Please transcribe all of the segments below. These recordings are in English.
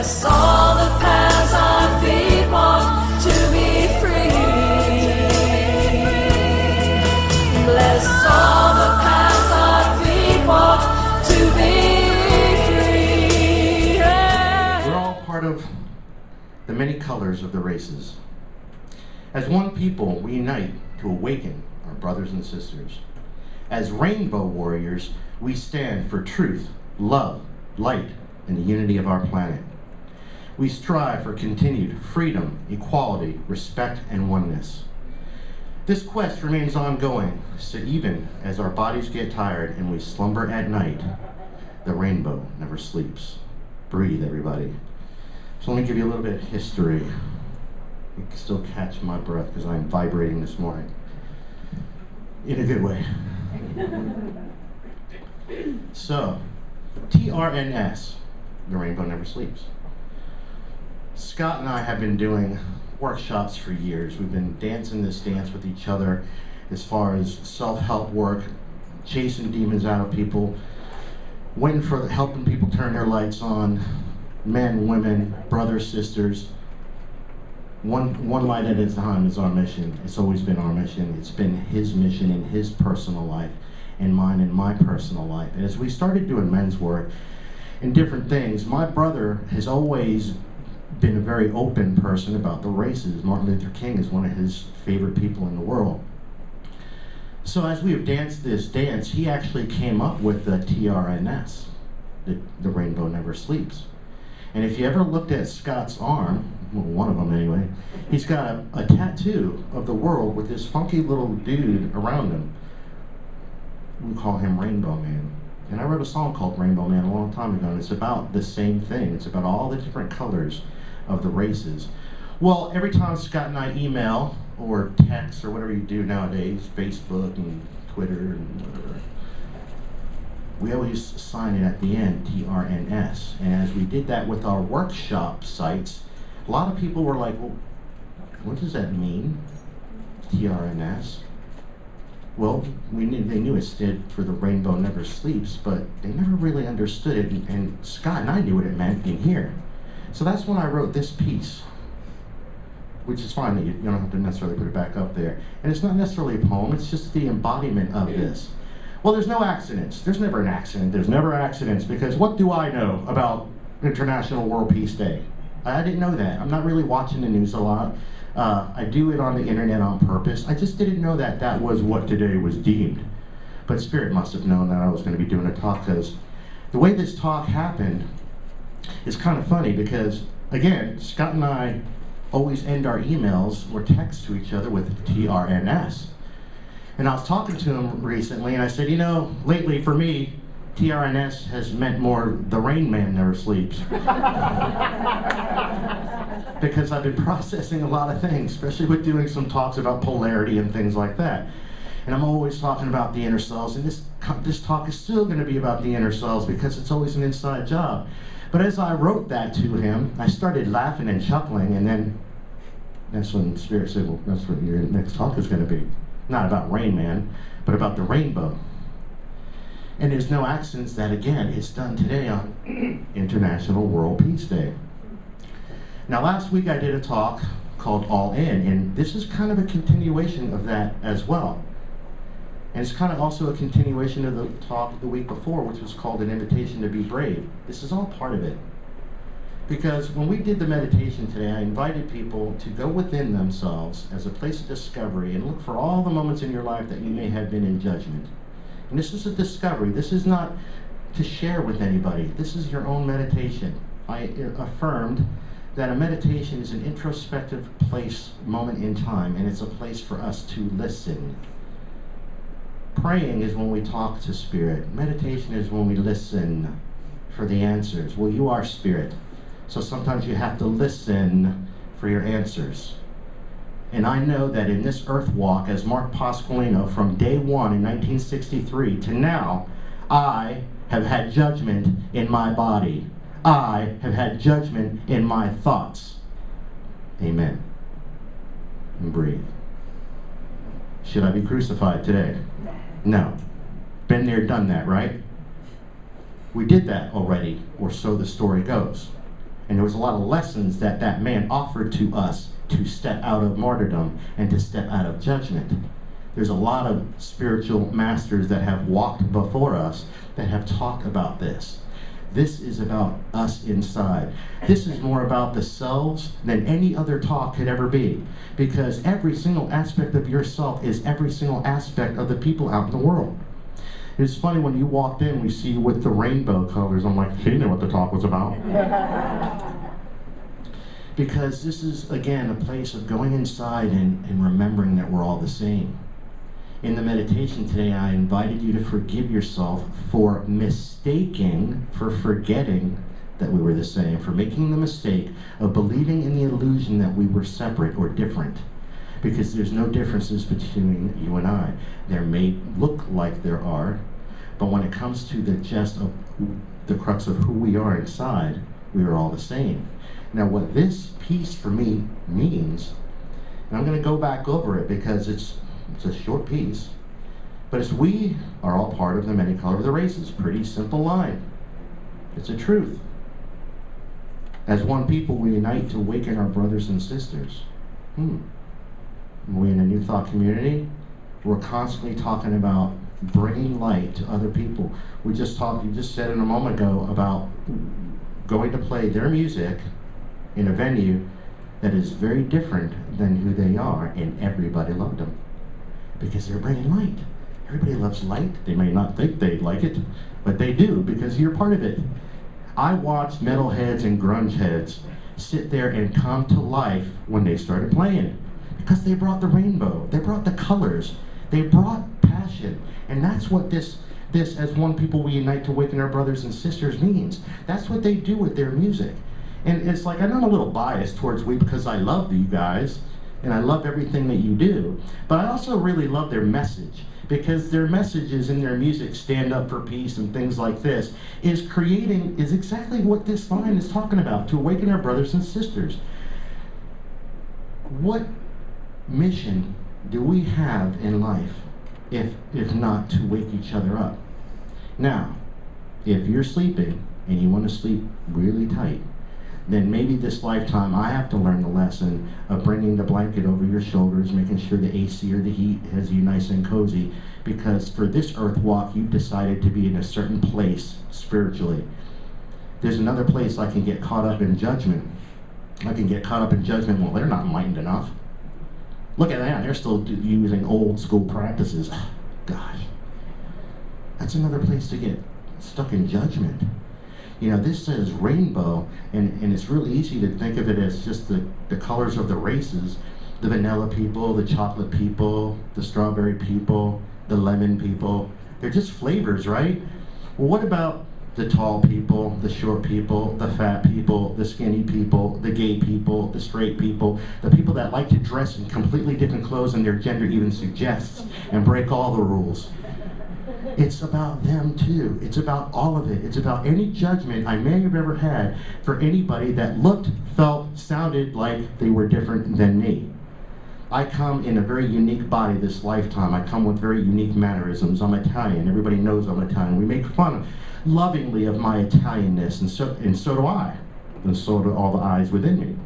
Bless all the paths our feet walk to be free. Bless all the paths our feet walk to be free. Yeah. We're all part of the many colors of the races. As one people, we unite to awaken our brothers and sisters. As rainbow warriors, we stand for truth, love, light, and the unity of our planet. We strive for continued freedom, equality, respect, and oneness. This quest remains ongoing, so even as our bodies get tired and we slumber at night, the rainbow never sleeps. Breathe, everybody. So let me give you a little bit of history. You can still catch my breath because I'm vibrating this morning. In a good way. So, TRNS, the rainbow never sleeps. Scott and I have been doing workshops for years. We've been dancing this dance with each other as far as self-help work, chasing demons out of people, waiting for helping people turn their lights on, men, women, brothers, sisters. One light at a time is our mission. It's always been our mission. It's been his mission in his personal life and mine in my personal life. And as we started doing men's work and different things, my brother has always been a very open person about the races. Martin Luther King is one of his favorite people in the world. So as we have danced this dance, he actually came up with the TRNS, the rainbow never sleeps. And if you ever looked at Scott's arm, well, one of them anyway, he's got a tattoo of the world with this funky little dude around him. We call him Rainbow Man. And I wrote a song called Rainbow Man a long time ago, and it's about the same thing. It's about all the different colors of the races. Well, every time Scott and I email or text or whatever you do nowadays, Facebook and Twitter and whatever, we always sign it at the end, TRNS. And as we did that with our workshop sites, a lot of people were like, well, what does that mean, TRNS? Well, they knew it stood for the rainbow never sleeps, but they never really understood it, and Scott and I knew what it meant in here. So that's when I wrote this piece, which is fine that you don't have to necessarily put it back up there. And it's not necessarily a poem, it's just the embodiment of this. Well, there's no accidents. There's never an accident. There's never accidents, because what do I know about International World Peace Day? I didn't know that. I'm not really watching the news a lot. I do it on the internet on purpose. I just didn't know that that was what today was deemed. But Spirit must have known that I was going to be doing a talk, because the way this talk happened is kind of funny, because, again, Scott and I always end our emails or texts to each other with TRNS. And I was talking to him recently, and I said, you know, lately for me, TRNS has meant more the Rain Man never sleeps. Because I've been processing a lot of things, especially with doing some talks about polarity and things like that. And I'm always talking about the inner selves, and this talk is still going to be about the inner selves, because it's always an inside job. But as I wrote that to him, I started laughing and chuckling, and then that's when Spirit said, well, that's what your next talk is going to be. Not about Rain Man, but about the rainbow. And there's no accidents that, again, it's done today on International World Peace Day. Now, last week I did a talk called All In, and this is kind of a continuation of that as well. And it's kind of also a continuation of the talk the week before, which was called An Invitation to Be Brave. This is all part of it. Because when we did the meditation today, I invited people to go within themselves as a place of discovery and look for all the moments in your life that you may have been in judgment. And this is a discovery. This is not to share with anybody. This is your own meditation. I affirmed that a meditation is an introspective place, moment in time, and it's a place for us to listen. Praying is when we talk to Spirit. Meditation is when we listen for the answers. Well, you are Spirit, so sometimes you have to listen for your answers. And I know that in this earth walk, as Mark Pasqualino, from day one in 1963 to now, I have had judgment in my body. I have had judgment in my thoughts. Amen. And breathe. Should I be crucified today? No. Been there, done that, right? We did that already, or so the story goes. And there was a lot of lessons that that man offered to us to step out of martyrdom and to step out of judgment. There's a lot of spiritual masters that have walked before us that have talked about this. This is about us inside. This is more about the selves than any other talk could ever be. Because every single aspect of yourself is every single aspect of the people out in the world. It's funny, when you walked in, we see you with the rainbow colors. I'm like, he knew what the talk was about. Because this is, again, a place of going inside and remembering that we're all the same. In the meditation today, I invited you to forgive yourself for mistaking, for forgetting that we were the same, for making the mistake of believing in the illusion that we were separate or different. Because there's no differences between you and I. There may look like there are, but when it comes to the gist of the crux of who we are inside, we are all the same. Now, what this piece for me means, and I'm going to go back over it because it's a short piece, but it's we are all part of the many color of the races. Pretty simple line. It's a truth. As one people, we unite to awaken our brothers and sisters. We in a New Thought community, we're constantly talking about bringing light to other people. You just said in a moment ago about going to play their music in a venue that is very different than who they are, and everybody loved them. Because they're bringing light. Everybody loves light. They may not think they like it, but they do because you're part of it. I watched metalheads and grunge heads sit there and come to life when they started playing. Because they brought the rainbow, they brought the colors, they brought passion. And that's what this as one people we unite to awaken our brothers and sisters means. That's what they do with their music. And it's like, I know I'm a little biased towards we because I love you guys and I love everything that you do, but I also really love their message, because their messages in their music, stand up for peace and things like this, is exactly what this line is talking about, to awaken our brothers and sisters. What mission do we have in life if not to wake each other up? Now, if you're sleeping and you want to sleep really tight, then maybe this lifetime I have to learn the lesson of bringing the blanket over your shoulders, making sure the AC or the heat has you nice and cozy, because for this earth walk you've decided to be in a certain place spiritually. There's another place I can get caught up in judgment. I can get caught up in judgment, well, they're not enlightened enough. Look at that, they're still using old school practices. Gosh, that's another place to get stuck in judgment. You know, this says rainbow, and it's really easy to think of it as just the colors of the races. The vanilla people, the chocolate people, the strawberry people, the lemon people. They're just flavors, right? Well, what about the tall people, the short people, the fat people, the skinny people, the gay people, the straight people, the people that like to dress in completely different clothes than their gender even suggests and break all the rules? It's about them too. It's about all of it. It's about any judgment I may have ever had for anybody that looked, felt, sounded like they were different than me. I come in a very unique body this lifetime. I come with very unique mannerisms. I'm Italian. Everybody knows I'm Italian. We make fun lovingly of my Italianness, and so do I. And so do all the eyes within me.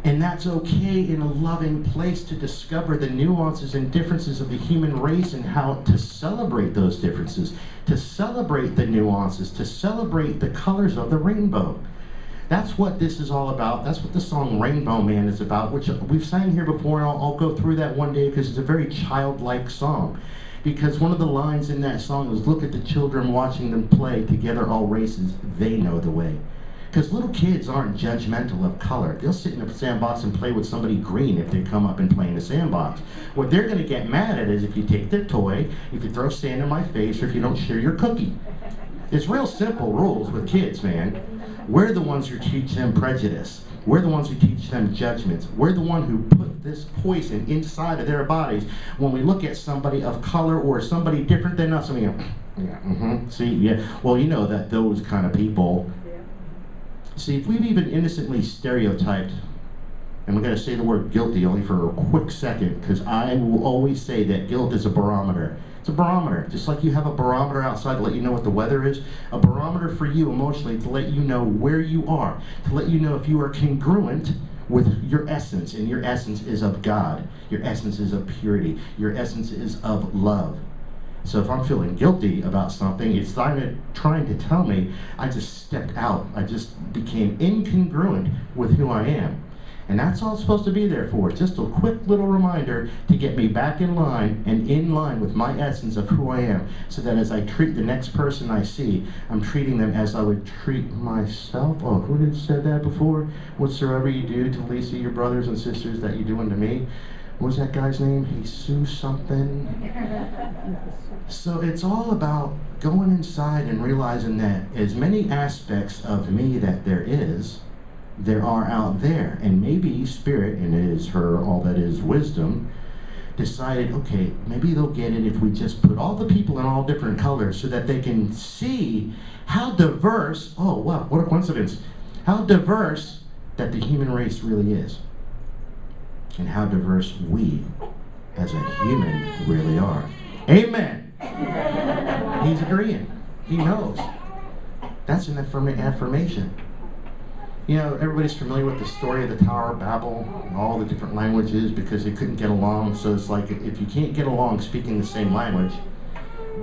And that's okay in a loving place to discover the nuances and differences of the human race and how to celebrate those differences, to celebrate the nuances, to celebrate the colors of the rainbow. That's what this is all about. That's what the song Rainbow Man is about, which we've sang here before, and I'll go through that one day because it's a very childlike song. Because one of the lines in that song is, look at the children watching them play, together all races, they know the way. Because little kids aren't judgmental of color. They'll sit in a sandbox and play with somebody green if they come up and play in a sandbox. What they're going to get mad at is if you take their toy, if you throw sand in my face, or if you don't share your cookie. It's real simple rules with kids, man. We're the ones who teach them prejudice. We're the ones who teach them judgments. We're the one who put this poison inside of their bodies when we look at somebody of color or somebody different than us. And we go, yeah, see, yeah. Well, you know that those kind of people. See, if we've even innocently stereotyped And we're going to say the word guilty only for a quick second, because I will always say that guilt is a barometer. It's a barometer, just like you have a barometer outside to let you know what the weather is. A barometer for you emotionally to let you know where you are, to let you know if you are congruent with your essence, and your essence is of God. Your essence is of purity. Your essence is of love. So if I'm feeling guilty about something, it's trying to tell me I just stepped out. I just became incongruent with who I am. And that's all it's supposed to be there for. Just a quick little reminder to get me back in line and in line with my essence of who I am, so that as I treat the next person I see, I'm treating them as I would treat myself. Oh, who had said that before? Whatsoever you do to least of your brothers and sisters, that you do unto me. What was that guy's name? Jesus something? So it's all about going inside and realizing that as many aspects of me that there are out there, and maybe Spirit, in his, her, all that is wisdom, decided, okay, maybe they'll get it if we just put all the people in all different colors, so that they can see how diverse, oh wow, what a coincidence, how diverse that the human race really is, and how diverse we as a human really are. Amen. He's agreeing. He knows. That's an affirmation. You know, everybody's familiar with the story of the Tower of Babel, and all the different languages, because they couldn't get along. So it's like, if you can't get along speaking the same language,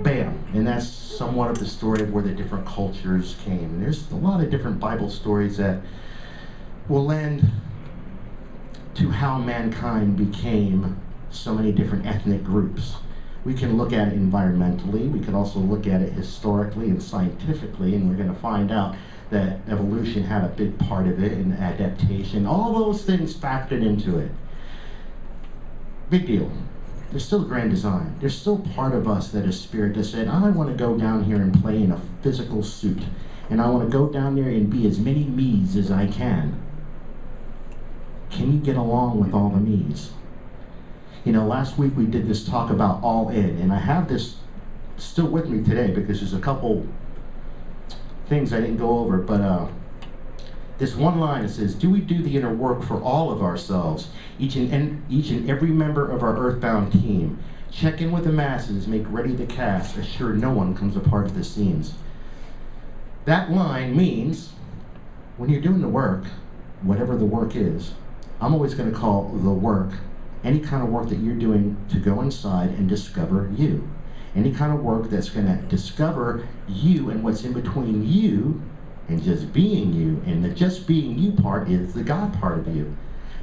bam. And that's somewhat of the story of where the different cultures came. And there's a lot of different Bible stories that will lend to how mankind became so many different ethnic groups. We can look at it environmentally. We can also look at it historically and scientifically, and we're going to find out that evolution had a big part of it, and adaptation. All those things factored into it. Big deal. There's still a grand design. There's still part of us that is spirit that said, I want to go down here and play in a physical suit. And I want to go down there and be as many me's as I can. Can you get along with all the me's? You know, last week we did this talk about all in, and I have this still with me today, because there's a couple things I didn't go over, but this one line, it says, do we do the inner work for all of ourselves, each and every member of our earthbound team? Check in with the masses, make ready the cast, assure no one comes apart at the seams. That line means, when you're doing the work, whatever the work is, I'm always going to call the work any kind of work that you're doing to go inside and discover you. Any kind of work that's going to discover you and what's in between you and just being you. And the just being you part is the God part of you.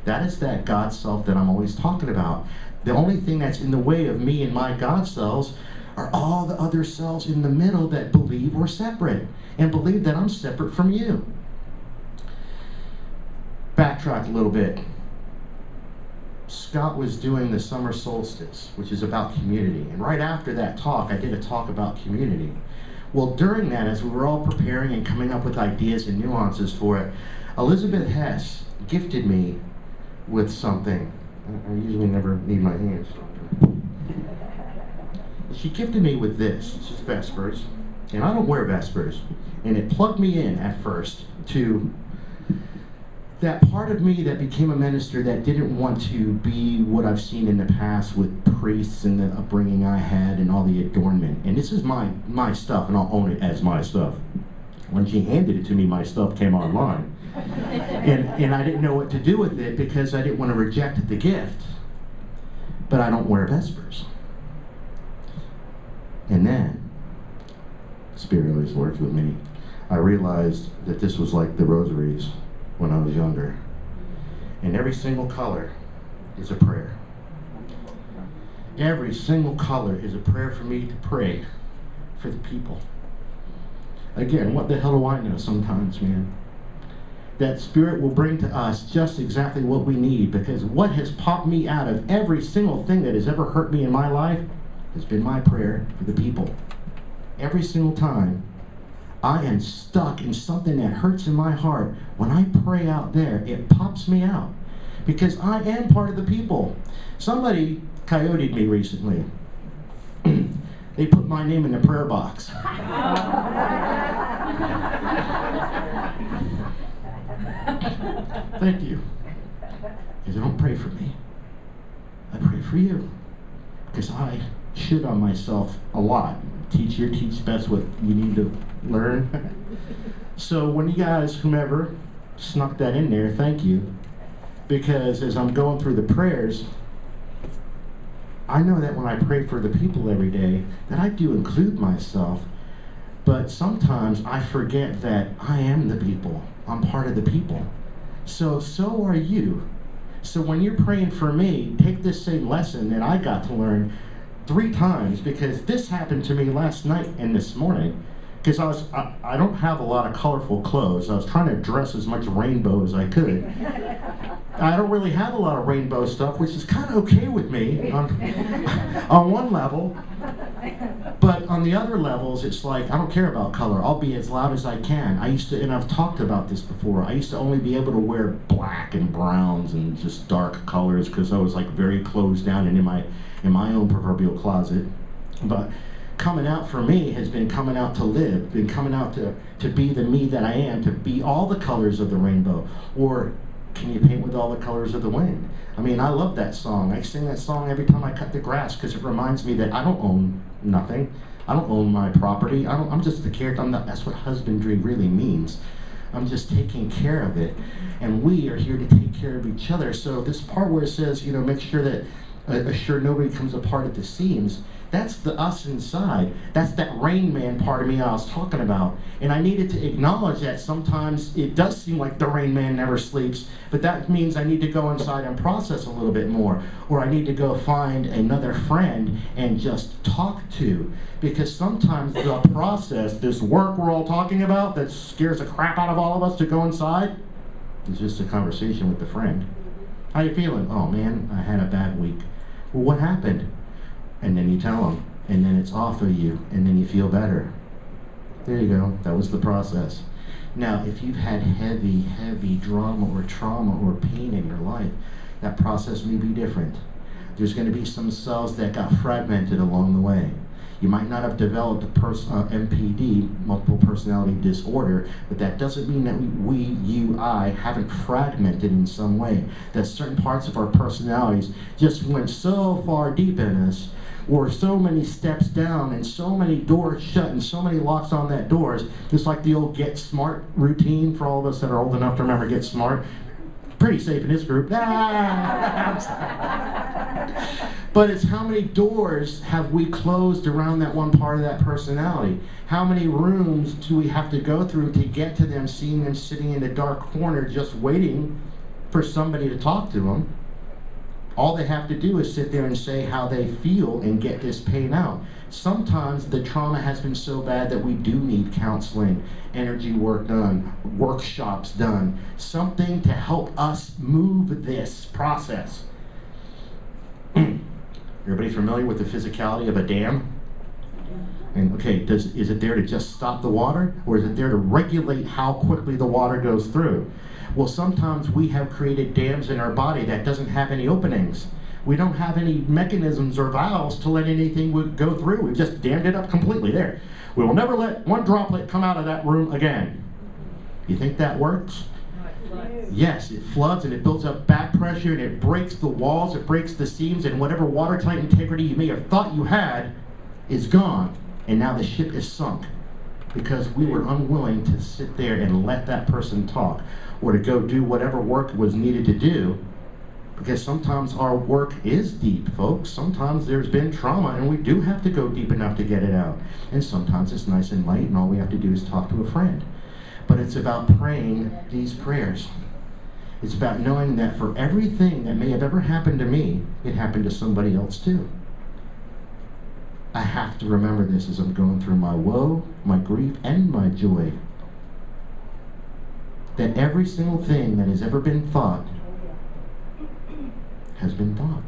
That is that God self that I'm always talking about. The only thing that's in the way of me and my God selves are all the other selves in the middle that believe we're separate and believe that I'm separate from you. Backtrack a little bit. Scott was doing the summer solstice, which is about community. And right after that talk, I did a talk about community. Well, during that, as we were all preparing and coming up with ideas and nuances for it, Elizabeth Hess gifted me with something. I usually never need my hands. She gifted me with this. It's just Vespers. And I don't wear Vespers. And it plugged me in at first to that part of me that became a minister that didn't want to be what I've seen in the past with priests and the upbringing I had and all the adornment. And this is my stuff, and I'll own it as my stuff. When she handed it to me, my stuff came online. And I didn't know what to do with it, because I didn't want to reject the gift. But I don't wear Vespers. And then, Spirit always works with me. I realized that this was like the rosaries when I was younger. And every single color is a prayer. Every single color is a prayer for me to pray for the people. Again, what the hell do I know sometimes, man? That Spirit will bring to us just exactly what we need, because what has popped me out of every single thing that has ever hurt me in my life has been my prayer for the people. Every single time I am stuck in something that hurts in my heart, when I pray out there, it pops me out. Because I am part of the people. Somebody coyoted me recently. They put my name in the prayer box. Thank you. I don't pray for me. I pray for you. Because I shit on myself a lot. Teach best what you need to learn. So when you guys, whomever, snuck that in there, thank you. Because as I'm going through the prayers, I know that when I pray for the people every day, that I do include myself, but sometimes I forget that I am the people. I'm part of the people. So are you. So when you're praying for me, take this same lesson that I got to learn 3 times, because this happened to me last night and this morning. Because I don't have a lot of colorful clothes. I was trying to dress as much rainbow as I could. I don't really have a lot of rainbow stuff, which is kind of okay with me on one level. But on the other levels, it's like, I don't care about color. I'll be as loud as I can. I used to, and I've talked about this before, I used to only be able to wear black and browns and just dark colors because I was like very closed down and in my own proverbial closet. But coming out for me has been coming out to live, been coming out to be the me that I am, to be all the colors of the rainbow. Or can you paint with all the colors of the wind? I mean, I love that song. I sing that song every time I cut the grass because it reminds me that I don't own nothing. I don't own my property. I'm just the character. That's what husbandry really means. I'm just taking care of it. And we are here to take care of each other. So this part where it says, you know, make sure that assure nobody comes apart at the seams, that's the us inside. That's that Rain Man part of me I was talking about. And I needed to acknowledge that sometimes it does seem like the Rain Man never sleeps, but that means I need to go inside and process a little bit more. Or I need to go find another friend and just talk to. Because sometimes the process, this work we're all talking about that scares the crap out of all of us to go inside, is just a conversation with the friend. How you feeling? Oh man, I had a bad week. Well, what happened? And then you tell them, and then it's off of you, and then you feel better. There you go. That was the process. Now, if you've had heavy drama or trauma or pain in your life, that process may be different. There's going to be some cells that got fragmented along the way. You might not have developed a MPD, multiple personality disorder, but that doesn't mean that I haven't fragmented in some way. That certain parts of our personalities just went so far deep in us, or so many steps down, and so many doors shut, and so many locks on that doors. Just like the old Get Smart routine for all of us that are old enough to remember Get Smart. Pretty safe in this group. But it's how many doors have we closed around that one part of that personality? How many rooms do we have to go through to get to them, seeing them sitting in the dark corner just waiting for somebody to talk to them? All they have to do is sit there and say how they feel and get this pain out. Sometimes the trauma has been so bad that we do need counseling, energy work done, workshops done, something to help us move this process. Everybody familiar with the physicality of a dam? And okay, is it there to just stop the water, or is it there to regulate how quickly the water goes through? Well, sometimes we have created dams in our body that doesn't have any openings. We don't have any mechanisms or valves to let anything go through. We've just dammed it up completely there. We will never let one droplet come out of that room again. You think that works? Yes, it floods and it builds up back pressure and it breaks the walls, it breaks the seams, and whatever watertight integrity you may have thought you had is gone. And now the ship is sunk because we were unwilling to sit there and let that person talk, or to go do whatever work was needed to do. Because sometimes our work is deep, folks. Sometimes there's been trauma and we do have to go deep enough to get it out. And sometimes it's nice and light and all we have to do is talk to a friend. But it's about praying these prayers. It's about knowing that for everything that may have ever happened to me, it happened to somebody else too. I have to remember this as I'm going through my woe, my grief, and my joy. That every single thing that has ever been thought has been thought.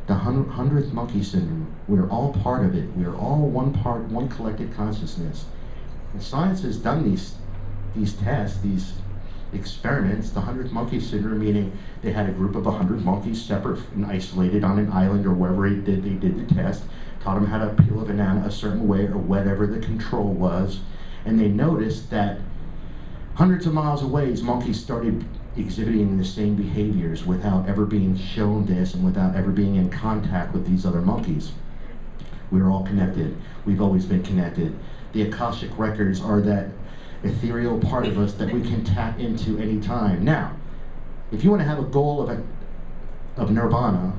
The 100th monkey syndrome, we're all part of it. We're all one part, one collected consciousness. And science has done these tests, these experiments. The 100th monkey syndrome, meaning they had a group of 100 monkeys separate and isolated on an island or wherever they did the test, taught them how to peel a banana a certain way or whatever the control was, and they noticed that hundreds of miles away, monkeys started exhibiting the same behaviors without ever being shown this and without ever being in contact with these other monkeys. We're all connected. We've always been connected. The Akashic records are that ethereal part of us that we can tap into any time. Now, if you want to have a goal of nirvana,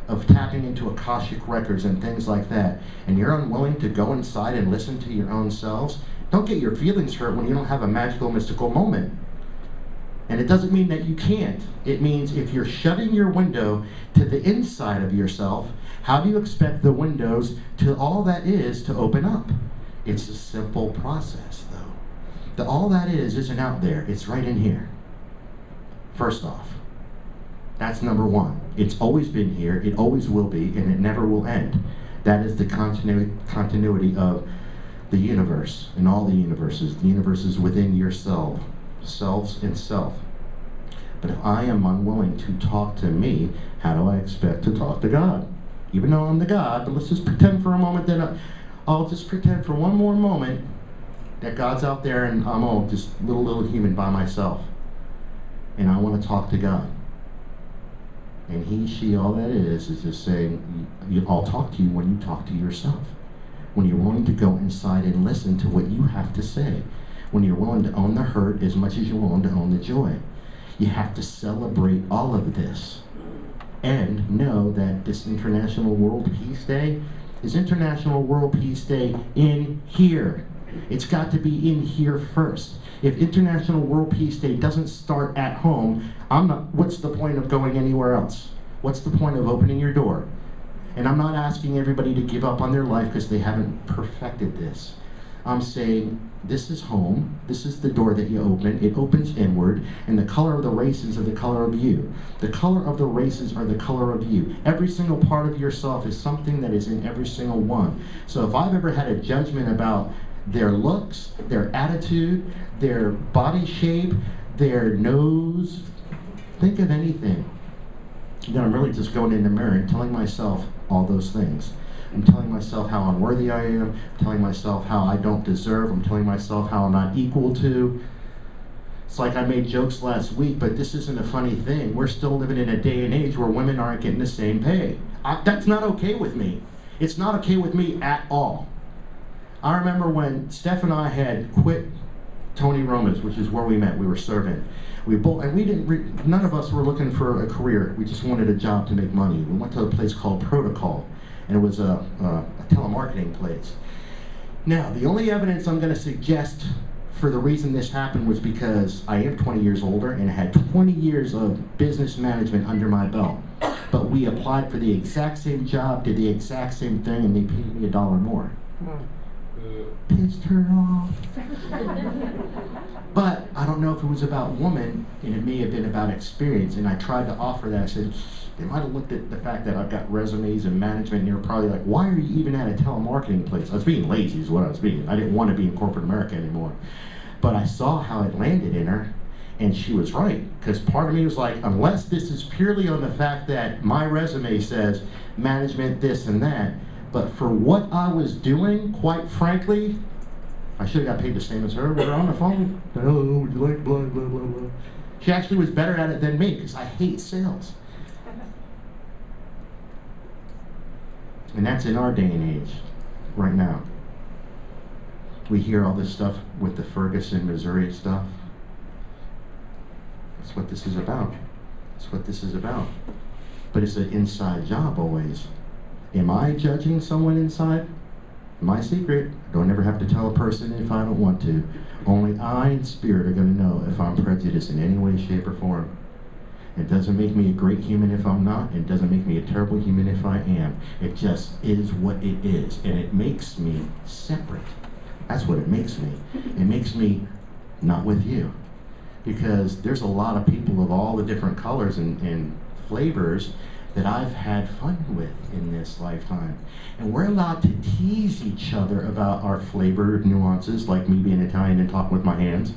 of tapping into Akashic records and things like that, and you're unwilling to go inside and listen to your own selves, don't get your feelings hurt when you don't have a magical, mystical moment. And it doesn't mean that you can't. It means if you're shutting your window to the inside of yourself, how do you expect the windows to all that is to open up? It's a simple process, though. All that isn't out there. It's right in here. First off, that's number one. It's always been here. It always will be, and it never will end. That is the continuity of the universe and all the universes. The universe is within yourself, selves and self. But if I am unwilling to talk to me, how do I expect to talk to God? Even though I'm the God, but let's just pretend for a moment that I'll just pretend for one more moment that God's out there and I'm all just little human by myself. And I want to talk to God. And he, she, all that is just saying, I'll talk to you when you talk to yourself. When you're willing to go inside and listen to what you have to say. When you're willing to own the hurt as much as you're willing to own the joy. You have to celebrate all of this. And know that this International World Peace Day is International World Peace Day in here. It's got to be in here first. If International World Peace Day doesn't start at home, what's the point of going anywhere else? What's the point of opening your door? And I'm not asking everybody to give up on their life because they haven't perfected this. I'm saying this is home. This is the door that you open. It opens inward, and the color of the races are the color of you. The color of the races are the color of you. Every single part of yourself is something that is in every single one. So if I've ever had a judgment about their looks, their attitude, their body shape, their nose, think of anything. Then I'm really just going in the mirror and telling myself all those things. I'm telling myself how unworthy I am. I'm telling myself how I don't deserve. I'm telling myself how I'm not equal to. It's like I made jokes last week, but this isn't a funny thing. We're still living in a day and age where women aren't getting the same pay. That's not okay with me. It's not okay with me at all. I remember when Steph and I had quit Tony Roma's, which is where we met. We were serving. None of us were looking for a career. We just wanted a job to make money. We went to a place called Protocol, and it was a telemarketing place. Now, the only evidence I'm going to suggest for the reason this happened was because I am 20 years older and had 20 years of business management under my belt. But we applied for the exact same job, did the exact same thing, and they paid me $1 more. Pissed her off. But I don't know if it was about woman, and it may have been about experience. And I tried to offer that. I said, they might have looked at the fact that I've got resumes and management, and they were probably like, why are you even at a telemarketing place? I was being lazy is what I was being. I didn't want to be in corporate America anymore. But I saw how it landed in her, and she was right. Because part of me was like, unless this is purely on the fact that my resume says management, this and that, but for what I was doing, quite frankly, I should have got paid the same as her. We're on the phone. Hello, would you like blah, blah, blah, blah. She actually was better at it than me because I hate sales. And that's in our day and age, right now. We hear all this stuff with the Ferguson, Missouri stuff. That's what this is about. That's what this is about. But it's an inside job always. Am I judging someone inside? My secret. I don't ever have to tell a person if I don't want to. Only I and Spirit are going to know if I'm prejudiced in any way, shape, or form. It doesn't make me a great human if I'm not. It doesn't make me a terrible human if I am. It just is what it is. And it makes me separate. That's what it makes me. It makes me not with you. Because there's a lot of people of all the different colors and flavors that I've had fun with in this lifetime. And we're allowed to tease each other about our flavor nuances, like me being Italian and talking with my hands.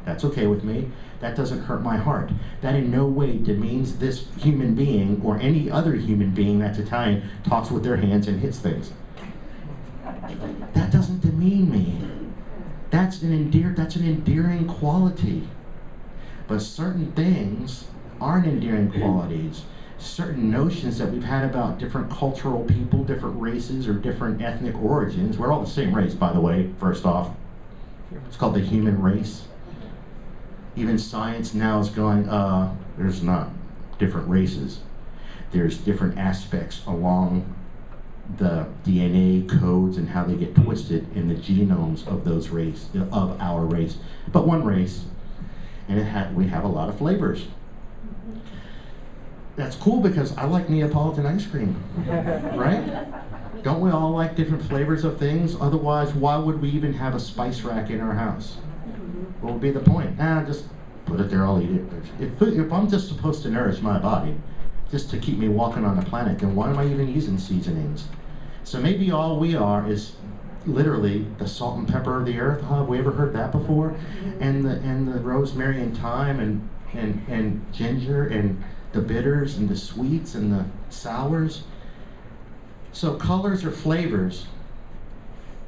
That's okay with me. That doesn't hurt my heart. That in no way demeans this human being or any other human being that's Italian talks with their hands and hits things. That doesn't demean me. That's an endearing quality. But certain things aren't endearing qualities. Certain notions that we've had about different cultural people, different races, or different ethnic origins. We're all the same race, by the way, first off. It's called the human race. Even science now is going, there's not different races. There's different aspects along the DNA codes and how they get twisted in the genomes of those race, of our race. But one race, and we have a lot of flavors. That's cool because I like Neapolitan ice cream, right? Don't we all like different flavors of things? Otherwise, why would we even have a spice rack in our house? What would be the point? Just put it there, I'll eat it. If I'm just supposed to nourish my body, just to keep me walking on the planet, then why am I even using seasonings? So maybe all we are is literally the salt and pepper of the earth. Have we ever heard that before? And the rosemary and thyme and ginger and the bitters and the sweets and the sours. So colors or flavors,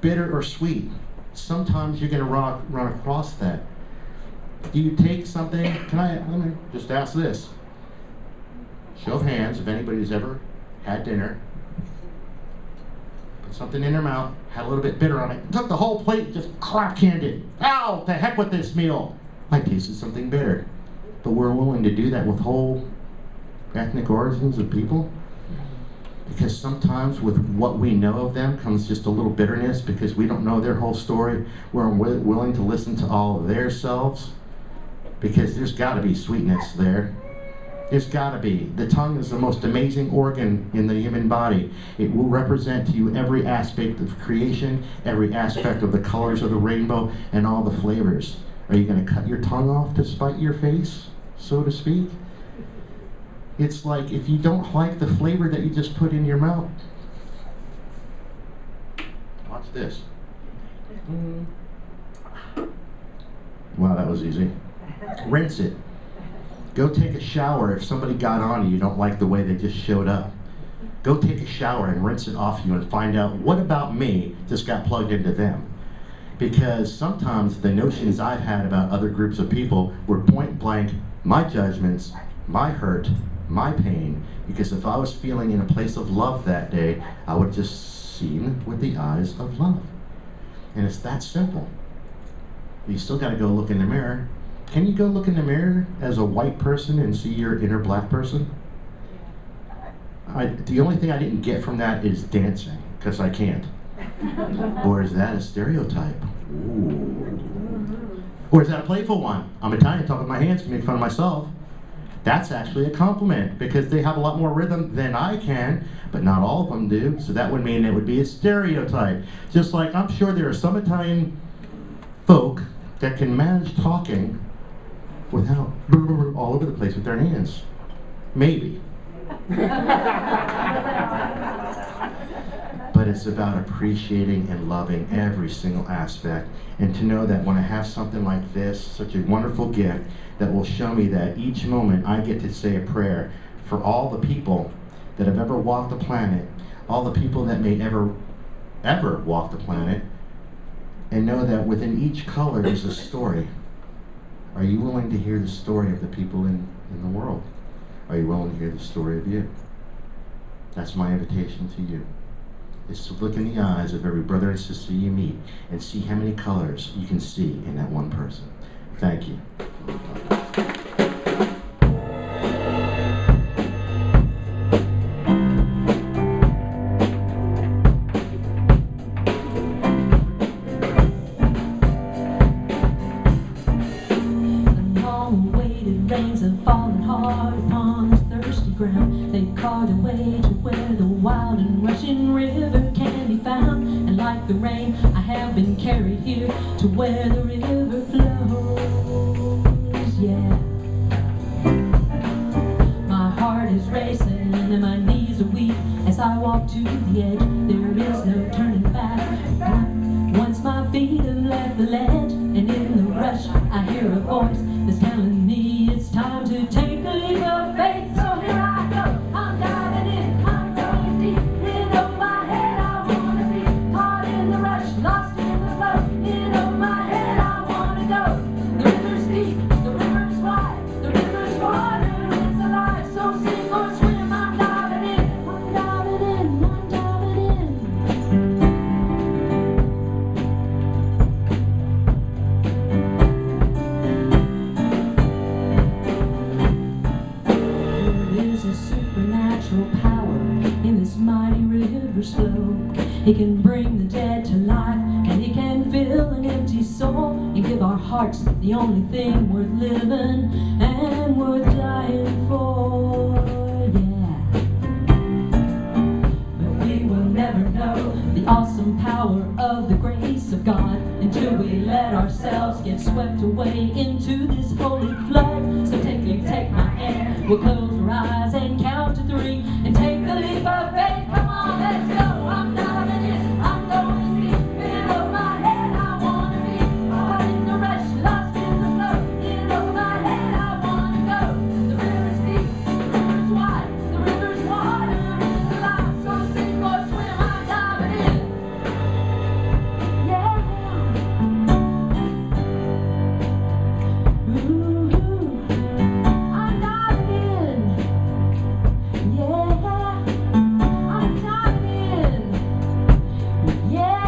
bitter or sweet. Sometimes you're going to run across that. Do you take something? Let me just ask this. Show of hands if anybody's ever had dinner, put something in their mouth, had a little bit bitter on it, took the whole plate, just crap canned it. Ow, the heck with this meal. I tasted something bitter. But we're willing to do that with whole ethnic origins of people? Because sometimes with what we know of them comes just a little bitterness because we don't know their whole story. We're willing to listen to all of their selves because there's got to be sweetness there. There's got to be. The tongue is the most amazing organ in the human body. It will represent to you every aspect of creation, every aspect of the colors of the rainbow, and all the flavors. Are you going to cut your tongue off to spite your face, so to speak? It's like if you don't like the flavor that you just put in your mouth. Watch this. Wow, that was easy. Rinse it. Go take a shower if somebody got on you don't like the way they just showed up. Go take a shower and rinse it off you and find out what about me just got plugged into them. Because sometimes the notions I've had about other groups of people were point blank my judgments, my hurt, my pain, because if I was feeling in a place of love that day, I would just seen with the eyes of love. And it's that simple. You still got to go look in the mirror. Can you go look in the mirror as a white person and see your inner black person? The only thing I didn't get from that is dancing, because I can't. Or is that a stereotype? Ooh. Or is that a playful one? I'm Italian, talk with my hands, make fun of myself. That's actually a compliment because they have a lot more rhythm than I can, but not all of them do. So that would mean it would be a stereotype. Just like I'm sure there are some Italian folk that can manage talking without all over the place with their hands. Maybe. But it's about appreciating and loving every single aspect, and to know that when I have something like this, such a wonderful gift that will show me that each moment I get to say a prayer for all the people that have ever walked the planet, all the people that may ever walk the planet, and know that within each color is a story. Are you willing to hear the story of the people in the world? Are you willing to hear the story of you? That's my invitation to you. Is to look in the eyes of every brother and sister you meet and see how many colors you can see in that one person. Thank you. The long-awaited rains have fallen hard upon this thirsty ground. They carved a way to where the wild and rushing river can be found. And like the rain, I have been carried here to where the river flows, yeah. My heart is racing and my knees are weak as I walk to the edge. There is no turning back. Once my feet have left the ledge, and in the rush I hear a voice that's telling me it's time to take a leap of faith. So here I go, I'm diving in, I'm going deep. In over my head I wanna be, caught in the rush, lost in the flow. In over my head I wanna go. The river's deep, the river's wide. He can bring the dead to life, and He can fill an empty soul and give our hearts the only thing worth living and worth dying for. Yeah. But we will never know the awesome power of the grace of God until we let ourselves get swept away into this holy flood. So take my hand, we'll close our eyes and count to 3 and take the leap of faith. Come on, let's go. I'm diving in, I'm going deep. In over my head, I wanna be caught in the rush, lost in the flow. In over my head, I wanna go. The river's deep, the river's wide, the river's water is alive. So sink or swim, I'm diving in. Yeah. I'm diving in. Yeah. I'm diving in. Yeah.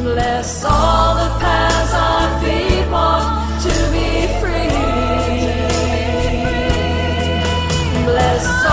Bless all the paths our feet walk to be free. Bless all